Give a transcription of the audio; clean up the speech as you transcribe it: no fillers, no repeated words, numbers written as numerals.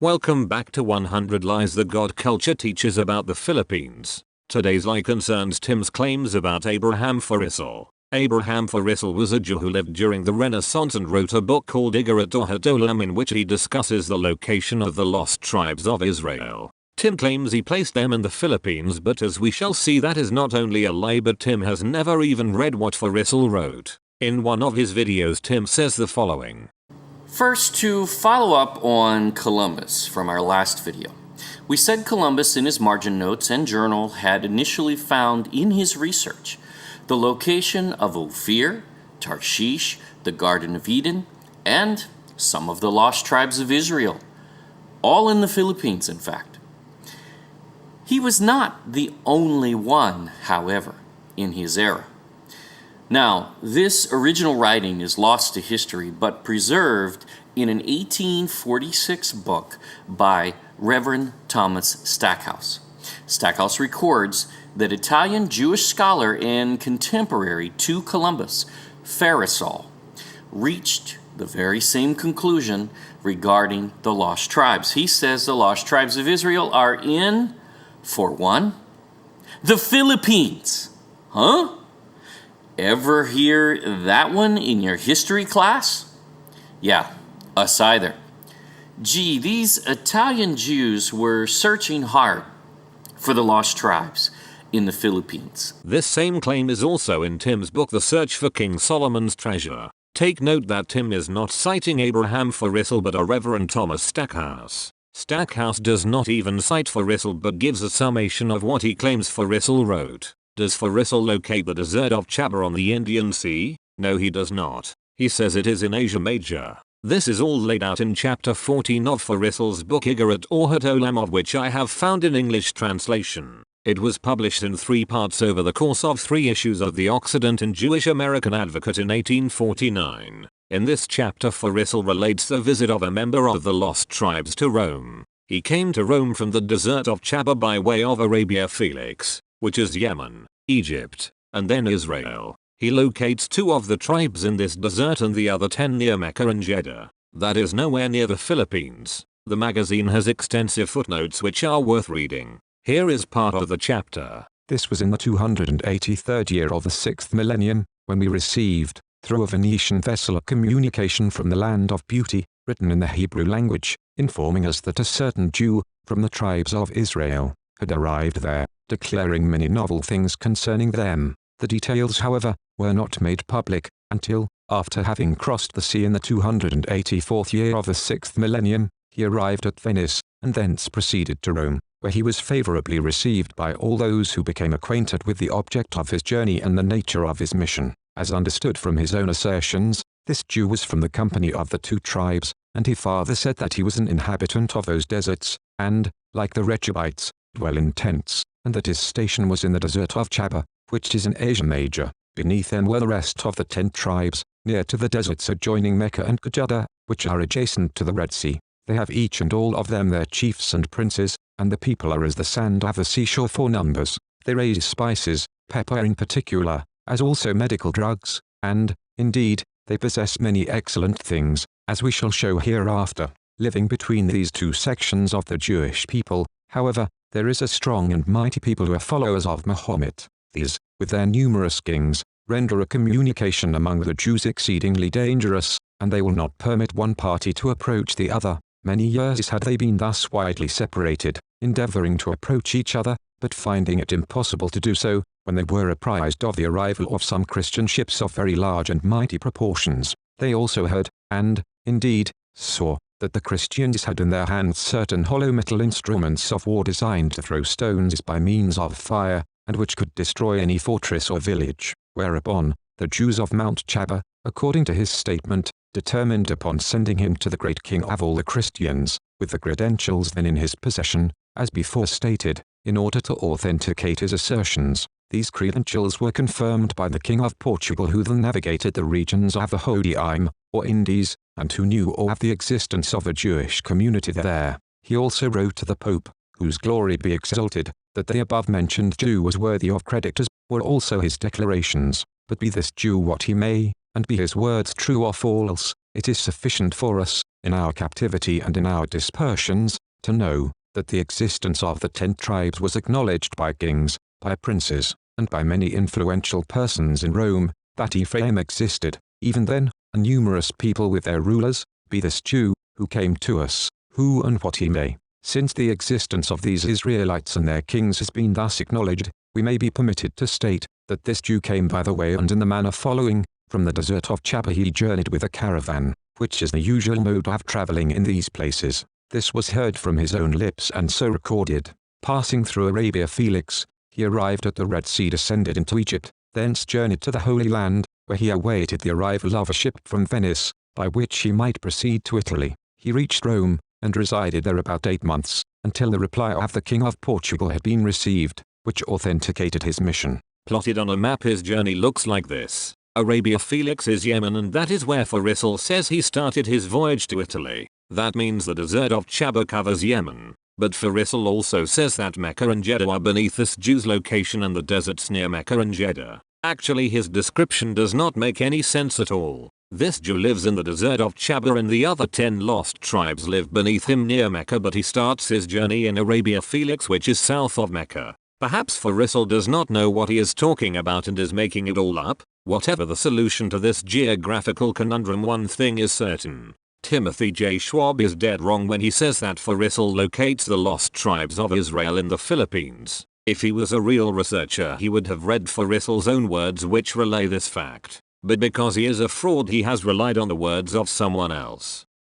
Welcome back to 100 Lies the God Culture teaches about the Philippines. Today's lie concerns Tim's claims about Abraham Farissol. Abraham Farissol was a Jew who lived during the Renaissance and wrote a book called Iggeret Orhot Olam in which he discusses the location of the lost tribes of Israel. Tim claims he placed them in the Philippines, but as we shall see, that is not only a lie, but Tim has never even read what Farissol wrote. In one of his videos, Tim says the following. First, to follow up on Columbus from our last video. We said Columbus in his margin notes and journal had initially found in his research the location of Ophir, Tarshish, the Garden of Eden, and some of the lost tribes of Israel, all in the Philippines, in fact. He was not the only one, however, in his era. Now, this original writing is lost to history, but preserved in an 1846 book by Reverend Thomas Stackhouse. Stackhouse records that Italian Jewish scholar and contemporary to Columbus, Farissol, reached the very same conclusion regarding the lost tribes. He says the lost tribes of Israel are in, for one, the Philippines. Huh? Ever hear that one in your history class? Yeah, us either. Gee, these Italian Jews were searching hard for the lost tribes in the Philippines. This same claim is also in Tim's book The Search for King Solomon's Treasure. Take note that Tim is not citing Abraham Farissol but a Reverend Thomas Stackhouse. Stackhouse does not even cite Farissol but gives a summation of what he claims Farissol wrote. Does Farissol locate the desert of Chaba on the Indian Sea? No, he does not. He says it is in Asia Major. This is all laid out in chapter 14 of Farissol's book Iggeret Orhot Olam, of which I have found an English translation. It was published in 3 parts over the course of 3 issues of the Occident and Jewish American Advocate in 1849. In this chapter, Farissol relates the visit of a member of the lost tribes to Rome. He came to Rome from the desert of Chaba by way of Arabia Felix, which is Yemen, Egypt, and then Israel. He locates 2 of the tribes in this desert and the other 10 near Mecca and Jeddah. That is nowhere near the Philippines. The magazine has extensive footnotes which are worth reading. Here is part of the chapter. This was in the 283rd year of the 6th millennium, when we received, through a Venetian vessel, a communication from the land of beauty, written in the Hebrew language, informing us that a certain Jew, from the tribes of Israel, had arrived there, declaring many novel things concerning them. The details, however, were not made public, until, after having crossed the sea in the 284th year of the 6th millennium, he arrived at Venice, and thence proceeded to Rome, where he was favorably received by all those who became acquainted with the object of his journey and the nature of his mission. As understood from his own assertions, this Jew was from the company of the 2 tribes, and he farther said that he was an inhabitant of those deserts, and, like the Rechabites, dwell in tents, and that his station was in the desert of Chaba, which is in Asia Major. Beneath them were the rest of the 10 tribes, near to the deserts adjoining Mecca and Jeddah, which are adjacent to the Red Sea. They have each and all of them their chiefs and princes, and the people are as the sand of the seashore for numbers. They raise spices, pepper in particular, as also medical drugs, and, indeed, they possess many excellent things, as we shall show hereafter. Living between these 2 sections of the Jewish people, however, there is a strong and mighty people who are followers of Mahomet. These, with their numerous kings, render a communication among the Jews exceedingly dangerous, and they will not permit one party to approach the other. Many years had they been thus widely separated, endeavoring to approach each other, but finding it impossible to do so, when they were apprised of the arrival of some Christian ships of very large and mighty proportions, they also heard, and, indeed, saw, that the Christians had in their hands certain hollow metal instruments of war designed to throw stones by means of fire, and which could destroy any fortress or village. Whereupon, the Jews of Mount Chaba, according to his statement, determined upon sending him to the great king of all the Christians, with the credentials then in his possession, as before stated, in order to authenticate his assertions. These credentials were confirmed by the King of Portugal, who then navigated the regions of the Hodeim, or Indies, and who knew of the existence of a Jewish community there. He also wrote to the Pope, whose glory be exalted, that the above-mentioned Jew was worthy of credit, as were also his declarations. But be this Jew what he may, and be his words true or false, it is sufficient for us, in our captivity and in our dispersions, to know that the existence of the 10 tribes was acknowledged by kings, by princes, and by many influential persons in Rome, that Ephraim existed, even then, a numerous people with their rulers, be this Jew, who came to us, who and what he may. Since the existence of these Israelites and their kings has been thus acknowledged, we may be permitted to state that this Jew came by the way and in the manner following. From the desert of Chaba he journeyed with a caravan, which is the usual mode of traveling in these places. This was heard from his own lips and so recorded. Passing through Arabia Felix, he arrived at the Red Sea, descended into Egypt, thence journeyed to the Holy Land, where he awaited the arrival of a ship from Venice, by which he might proceed to Italy. He reached Rome, and resided there about 8 months, until the reply of the King of Portugal had been received, which authenticated his mission. Plotted on a map, his journey looks like this. Arabia Felix is Yemen, and that is where Farissol says he started his voyage to Italy. That means the desert of Chaba covers Yemen. But Farissol also says that Mecca and Jeddah are beneath this Jew's location and the deserts near Mecca and Jeddah. Actually, his description does not make any sense at all. This Jew lives in the desert of Chaba and the other 10 lost tribes live beneath him near Mecca, but he starts his journey in Arabia Felix, which is south of Mecca. Perhaps Farissol does not know what he is talking about and is making it all up. Whatever the solution to this geographical conundrum, one thing is certain. Timothy J. Schwab is dead wrong when he says that Farissol locates the lost tribes of Israel in the Philippines. If he was a real researcher, he would have read Farissol's own words which relay this fact. But because he is a fraud, he has relied on the words of someone else.